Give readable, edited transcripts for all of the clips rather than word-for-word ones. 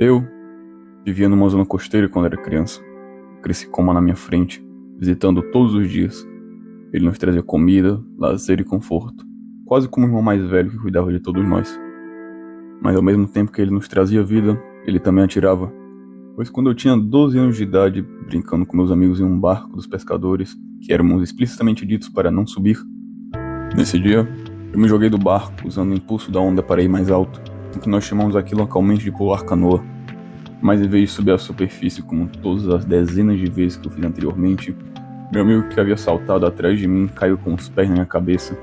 Eu vivia numa zona costeira quando era criança. Cresci com uma na minha frente, visitando todos os dias. Ele nos trazia comida, lazer e conforto, quase como um irmão mais velho que cuidava de todos nós. Mas ao mesmo tempo que ele nos trazia vida, ele também atirava. Pois quando eu tinha 12 anos de idade, brincando com meus amigos em um barco dos pescadores, que éramos explicitamente ditos para não subir, nesse dia, eu me joguei do barco usando o impulso da onda para ir mais alto, o que nós chamamos aqui localmente de pular canoa. Mas em vez de subir à superfície como todas as dezenas de vezes que eu fiz anteriormente, meu amigo que havia saltado atrás de mim caiu com os pés na minha cabeça,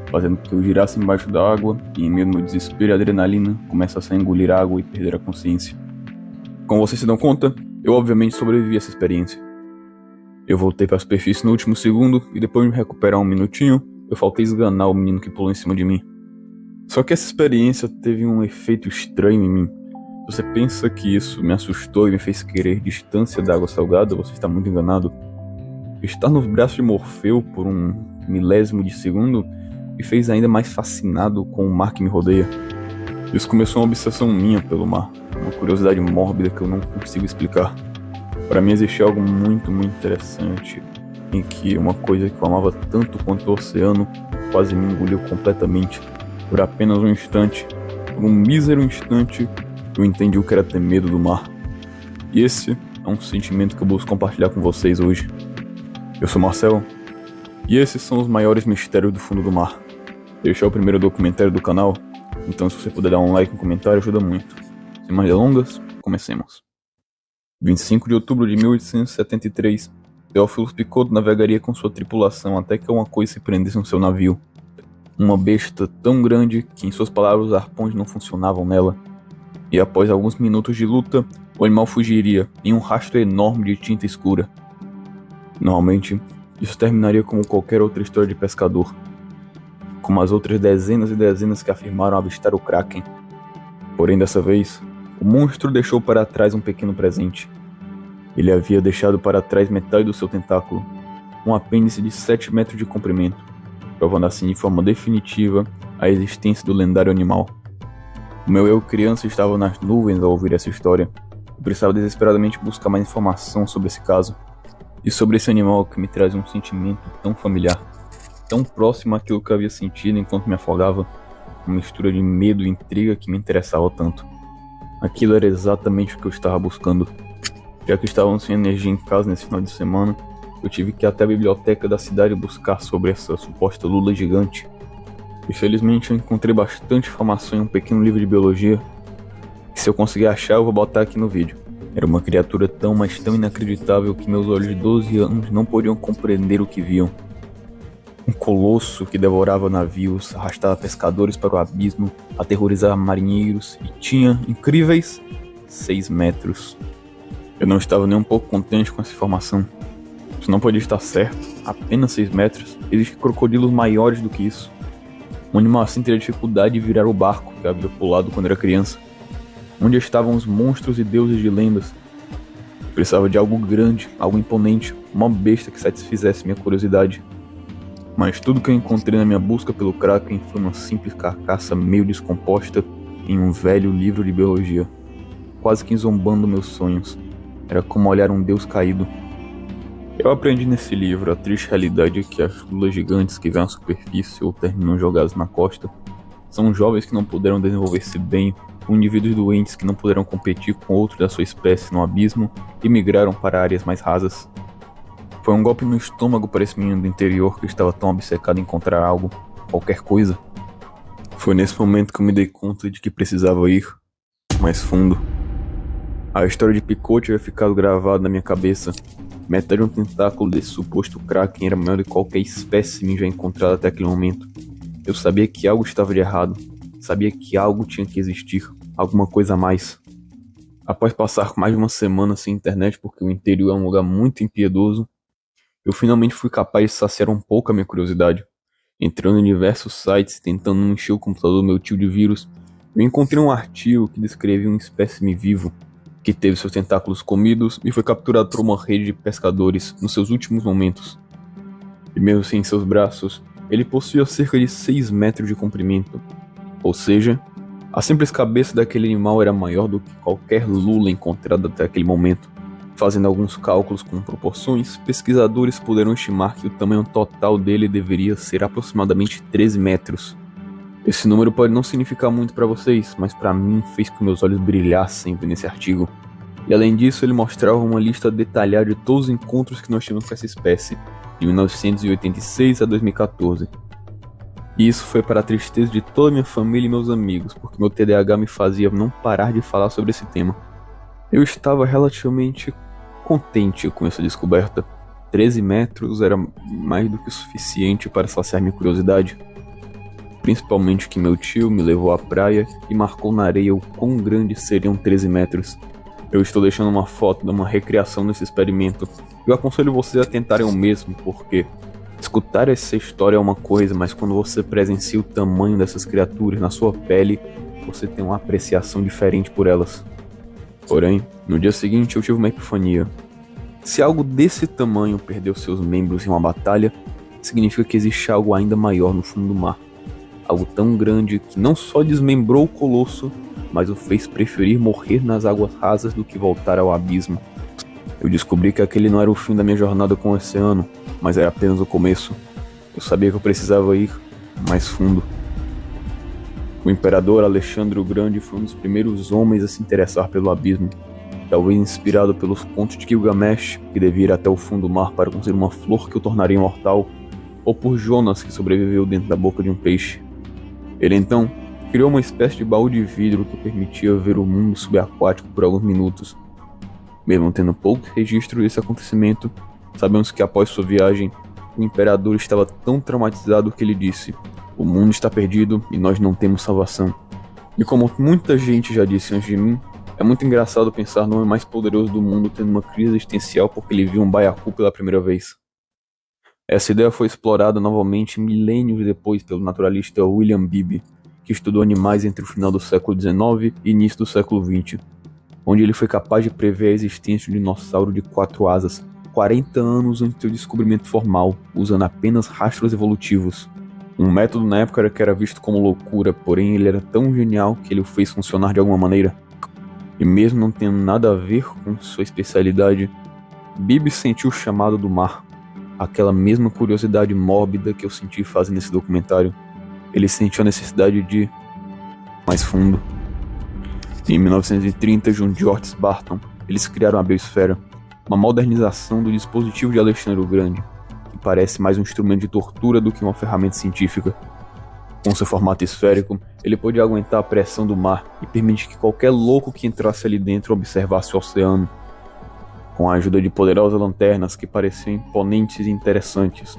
fazendo com que eu girasse embaixo da água e, em meio ao meu desespero e adrenalina, começasse a engolir água e perder a consciência. Como vocês se dão conta, eu obviamente sobrevivi a essa experiência. Eu voltei para a superfície no último segundo e depois de me recuperar um minutinho, eu faltei esganar o menino que pulou em cima de mim. Só que essa experiência teve um efeito estranho em mim. Você pensa que isso me assustou e me fez querer distância da água salgada? Você está muito enganado. Estar nos braços de Morfeu por um milésimo de segundo me fez ainda mais fascinado com o mar que me rodeia. Isso começou uma obsessão minha pelo mar, uma curiosidade mórbida que eu não consigo explicar. Para mim existia algo muito interessante, em que uma coisa que eu amava tanto quanto o oceano quase me engoliu completamente. Por apenas um instante, por um mísero instante, eu entendi o que era ter medo do mar. E esse é um sentimento que eu busco compartilhar com vocês hoje. Eu sou Marcel, e esses são os maiores mistérios do fundo do mar. Este é o primeiro documentário do canal, então se você puder dar um like e um comentário ajuda muito. Sem mais delongas, comecemos. 25 de outubro de 1873, Theophilus Picot navegaria com sua tripulação até que uma coisa se prendesse no seu navio. Uma besta tão grande que, em suas palavras, os arpões não funcionavam nela. E após alguns minutos de luta, o animal fugiria em um rastro enorme de tinta escura. Normalmente, isso terminaria como qualquer outra história de pescador, como as outras dezenas e dezenas que afirmaram avistar o Kraken. Porém, dessa vez, o monstro deixou para trás um pequeno presente. Ele havia deixado para trás metade do seu tentáculo, um apêndice de 7 metros de comprimento, provando assim de forma definitiva a existência do lendário animal. O meu eu criança estava nas nuvens ao ouvir essa história. Eu precisava desesperadamente buscar mais informação sobre esse caso, e sobre esse animal que me traz um sentimento tão familiar, tão próximo àquilo que eu havia sentido enquanto me afogava, uma mistura de medo e intriga que me interessava tanto. Aquilo era exatamente o que eu estava buscando. Já que estávamos sem energia em casa nesse final de semana, eu tive que ir até a biblioteca da cidade buscar sobre essa suposta lula gigante. E felizmente eu encontrei bastante informação em um pequeno livro de biologia, que se eu conseguir achar eu vou botar aqui no vídeo. Era uma criatura tão, mas tão inacreditável que meus olhos de 12 anos não podiam compreender o que viam. Um colosso que devorava navios, arrastava pescadores para o abismo, aterrorizava marinheiros e tinha incríveis 6 metros. Eu não estava nem um pouco contente com essa informação. Isso não podia estar certo. Apenas 6 metros. Existem crocodilos maiores do que isso. Um animal assim teria dificuldade de virar o barco que havia pulado quando era criança. Onde estavam os monstros e deuses de lendas? Eu precisava de algo grande, algo imponente, uma besta que satisfizesse minha curiosidade. Mas tudo que eu encontrei na minha busca pelo Kraken foi uma simples carcaça meio descomposta em um velho livro de biologia, quase que zombando meus sonhos. Era como olhar um deus caído. Eu aprendi nesse livro a triste realidade que as lulas gigantes que vêm à superfície ou terminam jogadas na costa são jovens que não puderam desenvolver-se bem, ou indivíduos doentes que não puderam competir com outros da sua espécie no abismo e migraram para áreas mais rasas. Foi um golpe no estômago para esse menino do interior que estava tão obcecado em encontrar algo, qualquer coisa. Foi nesse momento que eu me dei conta de que precisava ir mais fundo. A história de Picot havia ficado gravada na minha cabeça. Metade de um tentáculo desse suposto Kraken era maior do que qualquer espécime já encontrado até aquele momento. Eu sabia que algo estava de errado. Sabia que algo tinha que existir. Alguma coisa a mais. Após passar mais de uma semana sem internet, porque o interior é um lugar muito impiedoso, eu finalmente fui capaz de saciar um pouco a minha curiosidade. Entrando em diversos sites e tentando não encher o computador do meu tio de vírus, eu encontrei um artigo que descrevia um espécime vivo, que teve seus tentáculos comidos e foi capturado por uma rede de pescadores nos seus últimos momentos. E mesmo sem seus braços, ele possuía cerca de 6 metros de comprimento, ou seja, A simples cabeça daquele animal era maior do que qualquer lula encontrada até aquele momento. Fazendo alguns cálculos com proporções, pesquisadores puderam estimar que o tamanho total dele deveria ser aproximadamente 13 metros. Esse número pode não significar muito para vocês, mas para mim fez com que meus olhos brilhassem vendo esse artigo. E além disso, ele mostrava uma lista detalhada de todos os encontros que nós tivemos com essa espécie, de 1986 a 2014. E isso foi para a tristeza de toda a minha família e meus amigos, porque meu TDAH me fazia não parar de falar sobre esse tema. Eu estava relativamente contente com essa descoberta. 13 metros era mais do que o suficiente para saciar minha curiosidade. Principalmente que meu tio me levou à praia e marcou na areia o quão grandes seriam 13 metros. Eu estou deixando uma foto de uma recriação desse experimento. Eu aconselho vocês a tentarem o mesmo, porque escutar essa história é uma coisa, mas quando você presencia o tamanho dessas criaturas na sua pele, você tem uma apreciação diferente por elas. Porém, no dia seguinte eu tive uma epifania. Se algo desse tamanho perdeu seus membros em uma batalha, significa que existe algo ainda maior no fundo do mar. Algo tão grande que não só desmembrou o colosso, mas o fez preferir morrer nas águas rasas do que voltar ao abismo. Eu descobri que aquele não era o fim da minha jornada com o oceano, mas era apenas o começo. Eu sabia que eu precisava ir mais fundo. O imperador Alexandre o Grande foi um dos primeiros homens a se interessar pelo abismo. Talvez inspirado pelos contos de Gilgamesh, que devia ir até o fundo do mar para conseguir uma flor que o tornaria imortal, ou por Jonas, que sobreviveu dentro da boca de um peixe. Ele então criou uma espécie de baú de vidro que permitia ver o mundo subaquático por alguns minutos. Mesmo tendo pouco registro desse acontecimento, sabemos que após sua viagem, o imperador estava tão traumatizado que ele disse: "O mundo está perdido e nós não temos salvação." E como muita gente já disse antes de mim, é muito engraçado pensar no homem mais poderoso do mundo tendo uma crise existencial porque ele viu um baiacu pela primeira vez. Essa ideia foi explorada novamente milênios depois pelo naturalista William Beebe, que estudou animais entre o final do século XIX e início do século XX, onde ele foi capaz de prever a existência de um dinossauro de 4 asas, 40 anos antes do descobrimento formal, usando apenas rastros evolutivos. Um método na época que era visto como loucura, porém ele era tão genial que ele o fez funcionar de alguma maneira. E mesmo não tendo nada a ver com sua especialidade, Beebe sentiu o chamado do mar. Aquela mesma curiosidade mórbida que eu senti fazendo esse documentário. Ele sentiu a necessidade de ir mais fundo. Em 1930, junto de George Barton, eles criaram a biosfera, uma modernização do dispositivo de Alexandre o Grande, que parece mais um instrumento de tortura do que uma ferramenta científica. Com seu formato esférico, ele podia aguentar a pressão do mar e permitir que qualquer louco que entrasse ali dentro observasse o oceano. Com a ajuda de poderosas lanternas que pareciam imponentes e interessantes,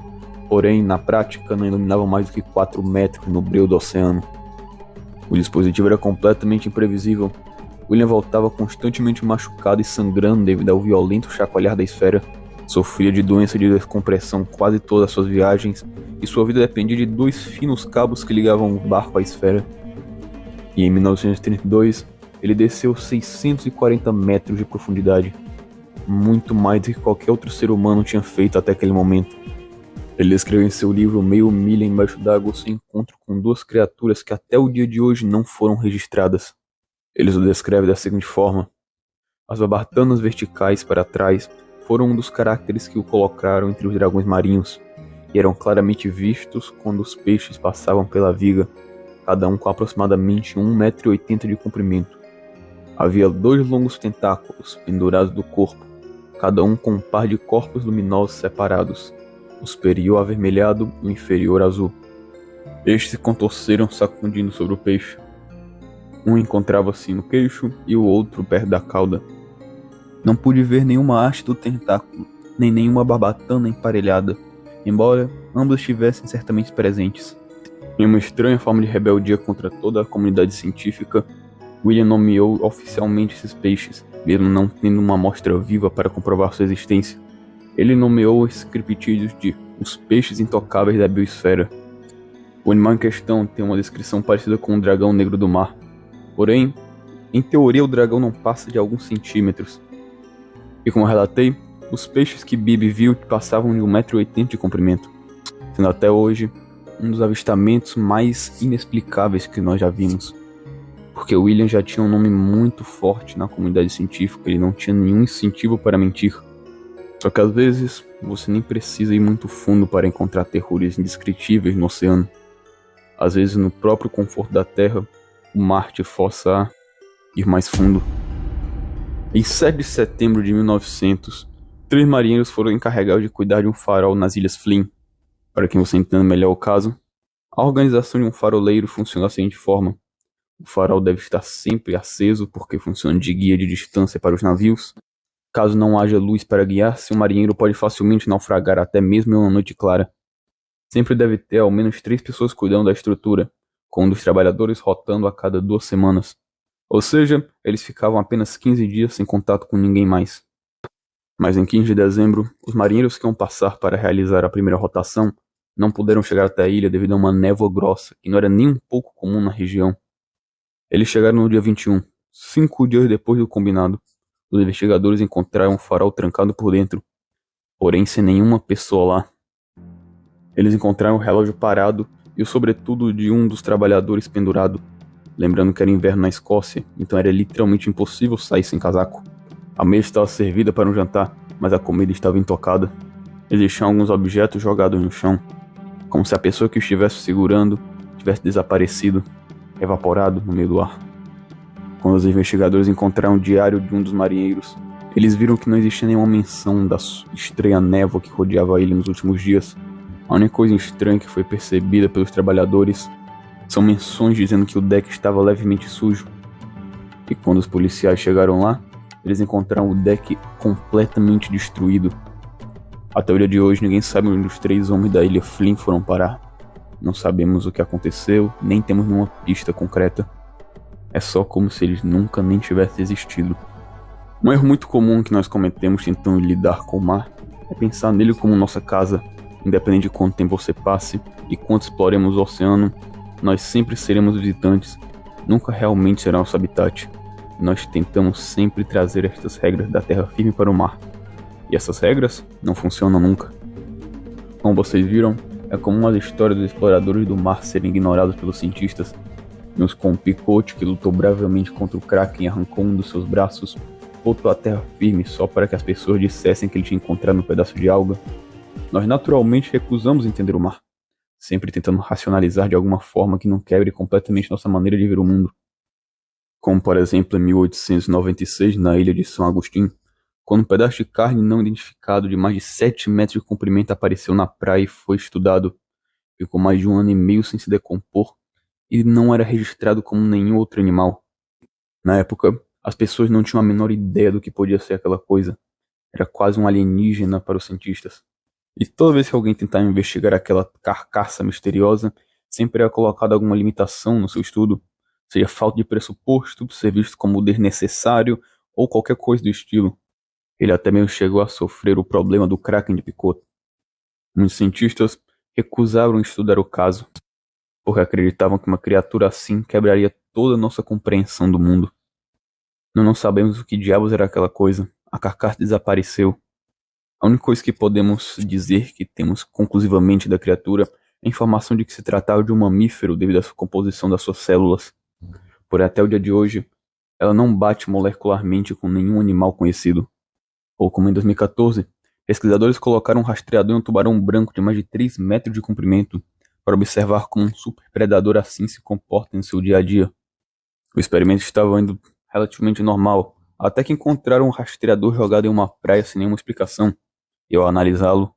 porém, na prática, não iluminavam mais do que 4 metros no breu do oceano. O dispositivo era completamente imprevisível. William voltava constantemente machucado e sangrando devido ao violento chacoalhar da esfera. Sofria de doença de descompressão quase todas as suas viagens, e sua vida dependia de 2 finos cabos que ligavam o barco à esfera. E em 1932, ele desceu 640 metros de profundidade, muito mais do que qualquer outro ser humano tinha feito até aquele momento. Ele descreveu em seu livro Meio Milha Embaixo d'Água seu encontro com 2 criaturas que até o dia de hoje não foram registradas. Ele o descreve da seguinte forma: as barbatanas verticais para trás foram um dos caracteres que o colocaram entre os dragões marinhos, e eram claramente vistos quando os peixes passavam pela viga, cada um com aproximadamente 1,80 m de comprimento. Havia 2 longos tentáculos pendurados do corpo, cada um com um par de corpos luminosos separados, o superior avermelhado e o inferior azul. Estes se contorceram sacudindo sobre o peixe. Um encontrava-se no queixo e o outro perto da cauda. Não pude ver nenhuma haste do tentáculo, nem nenhuma barbatana emparelhada, embora ambos estivessem certamente presentes. Em uma estranha forma de rebeldia contra toda a comunidade científica, William nomeou oficialmente esses peixes, mesmo não tendo uma amostra viva para comprovar sua existência. Ele nomeou esses criptídeos de os peixes intocáveis da biosfera. O animal em questão tem uma descrição parecida com um dragão negro do mar. Porém, em teoria o dragão não passa de alguns centímetros. E como eu relatei, os peixes que Beebe viu passavam de 1,80 m de comprimento, sendo até hoje um dos avistamentos mais inexplicáveis que nós já vimos. porque William já tinha um nome muito forte na comunidade científica, ele não tinha nenhum incentivo para mentir. Só que às vezes você nem precisa ir muito fundo para encontrar terrores indescritíveis no oceano. Às vezes no próprio conforto da Terra, o mar te força a ir mais fundo. Em 7 de setembro de 1900, 3 marinheiros foram encarregados de cuidar de um farol nas Ilhas Flynn. Para quem você entenda melhor o caso, a organização de um faroleiro funciona da seguinte forma. O farol deve estar sempre aceso porque funciona de guia de distância para os navios. Caso não haja luz para guiar-se, o marinheiro pode facilmente naufragar até mesmo em uma noite clara. Sempre deve ter ao menos 3 pessoas cuidando da estrutura, com um dos trabalhadores rotando a cada 2 semanas. Ou seja, eles ficavam apenas 15 dias sem contato com ninguém mais. Mas em 15 de dezembro, os marinheiros que iam passar para realizar a primeira rotação não puderam chegar até a ilha devido a uma névoa grossa, que não era nem um pouco comum na região. Eles chegaram no dia 21, 5 dias depois do combinado. Os investigadores encontraram um farol trancado por dentro, porém sem nenhuma pessoa lá. Eles encontraram o relógio parado e o sobretudo de um dos trabalhadores pendurado. Lembrando que era inverno na Escócia, então era literalmente impossível sair sem casaco. A mesa estava servida para um jantar, mas a comida estava intocada. Existiam alguns objetos jogados no chão, como se a pessoa que o estivesse segurando tivesse desaparecido, evaporado no meio do ar. Quando os investigadores encontraram o diário de um dos marinheiros, eles viram que não existia nenhuma menção da estranha névoa que rodeava a ilha nos últimos dias. A única coisa estranha que foi percebida pelos trabalhadores são menções dizendo que o deck estava levemente sujo. E quando os policiais chegaram lá, eles encontraram o deck completamente destruído. Até o dia de hoje, ninguém sabe onde os 3 homens da ilha Flynn foram parar. Não sabemos o que aconteceu, nem temos nenhuma pista concreta. É só como se eles nunca nem tivessem existido. Um erro muito comum que nós cometemos tentando lidar com o mar é pensar nele como nossa casa. Independente de quanto tempo você passe e quanto exploremos o oceano, nós sempre seremos visitantes, nunca realmente será nosso habitat. Nós tentamos sempre trazer estas regras da terra firme para o mar. E essas regras não funcionam nunca. Como vocês viram, é comum as histórias dos exploradores do mar serem ignoradas pelos cientistas. Uns com um picote que lutou bravemente contra o Kraken e arrancou um dos seus braços, voltou à terra firme só para que as pessoas dissessem que ele tinha encontrado um pedaço de alga. Nós naturalmente recusamos entender o mar, sempre tentando racionalizar de alguma forma que não quebre completamente nossa maneira de ver o mundo. Como por exemplo em 1896, na ilha de São Agostinho, quando um pedaço de carne não identificado de mais de 7 metros de comprimento apareceu na praia e foi estudado, ficou mais de 1 ano e meio sem se decompor e não era registrado como nenhum outro animal. Na época, as pessoas não tinham a menor ideia do que podia ser aquela coisa. Era quase um alienígena para os cientistas. E toda vez que alguém tentava investigar aquela carcaça misteriosa, sempre era colocada alguma limitação no seu estudo, seja falta de pressuposto, ser visto como desnecessário ou qualquer coisa do estilo. Ele até mesmo chegou a sofrer o problema do Kraken de Picoto. Muitos cientistas recusaram estudar o caso, porque acreditavam que uma criatura assim quebraria toda a nossa compreensão do mundo. Nós não sabemos o que diabos era aquela coisa. A carcaça desapareceu. A única coisa que podemos dizer que temos conclusivamente da criatura é a informação de que se tratava de um mamífero devido à composição das suas células. Porém, até o dia de hoje, ela não bate molecularmente com nenhum animal conhecido. Ou como em 2014, pesquisadores colocaram um rastreador em um tubarão branco de mais de 3 metros de comprimento para observar como um superpredador assim se comporta em seu dia a dia. O experimento estava indo relativamente normal, até que encontraram um rastreador jogado em uma praia sem nenhuma explicação. E ao analisá-lo,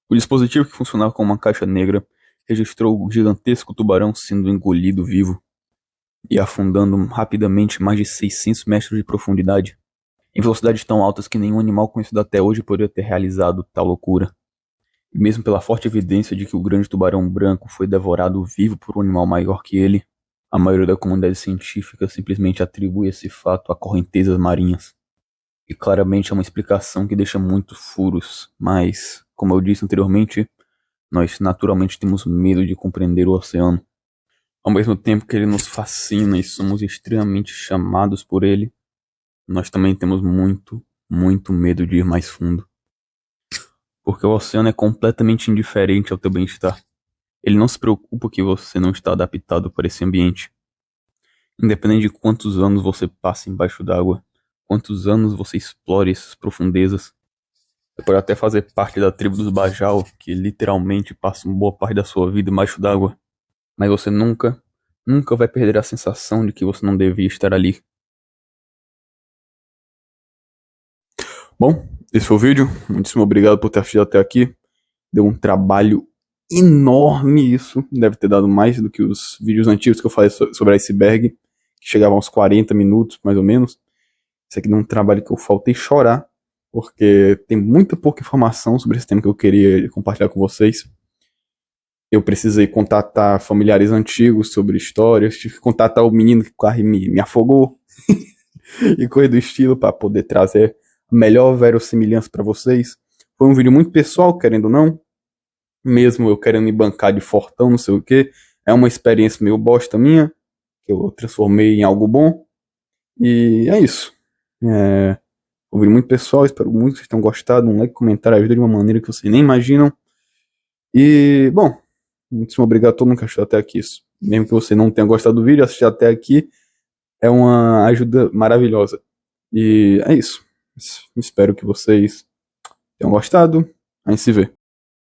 o dispositivo, que funcionava como uma caixa negra, registrou o gigantesco tubarão sendo engolido vivo e afundando rapidamente mais de 600 metros de profundidade, em velocidades tão altas que nenhum animal conhecido até hoje poderia ter realizado tal loucura. E mesmo pela forte evidência de que o grande tubarão branco foi devorado vivo por um animal maior que ele, a maioria da comunidade científica simplesmente atribui esse fato a correntezas marinhas. E claramente é uma explicação que deixa muitos furos, mas, como eu disse anteriormente, nós naturalmente temos medo de compreender o oceano. Ao mesmo tempo que ele nos fascina e somos extremamente chamados por ele, nós também temos muito, muito medo de ir mais fundo. Porque o oceano é completamente indiferente ao teu bem-estar. Ele não se preocupa que você não está adaptado para esse ambiente. Independente de quantos anos você passa embaixo d'água, quantos anos você explore essas profundezas, você pode até fazer parte da tribo dos Bajau, que literalmente passa uma boa parte da sua vida embaixo d'água, mas você nunca vai perder a sensação de que você não devia estar ali. Bom, esse foi o vídeo. Muitíssimo obrigado por ter assistido até aqui. Deu um trabalho enorme isso. Deve ter dado mais do que os vídeos antigos que eu falei sobre iceberg, que chegavam aos 40 minutos, mais ou menos. Isso aqui deu um trabalho que eu faltei chorar, porque tem muita pouca informação sobre esse tema que eu queria compartilhar com vocês. Eu precisei contatar familiares antigos sobre histórias, tive que contatar o menino que quase me afogou e coisa do estilo para poder trazer a melhor verossimilhança para vocês. Foi um vídeo muito pessoal, querendo ou não, mesmo eu querendo me bancar de fortão, não sei o que. É uma experiência meio bosta minha, que eu transformei em algo bom. E é isso. Um vídeo muito pessoal, espero muito que vocês tenham gostado. Um like, comentário ajuda de uma maneira que vocês nem imaginam. E, bom, muitíssimo obrigado a todo mundo que assistiu até aqui. Mesmo que você não tenha gostado do vídeo, assistir até aqui é uma ajuda maravilhosa. E é isso. Espero que vocês tenham gostado. A gente se vê.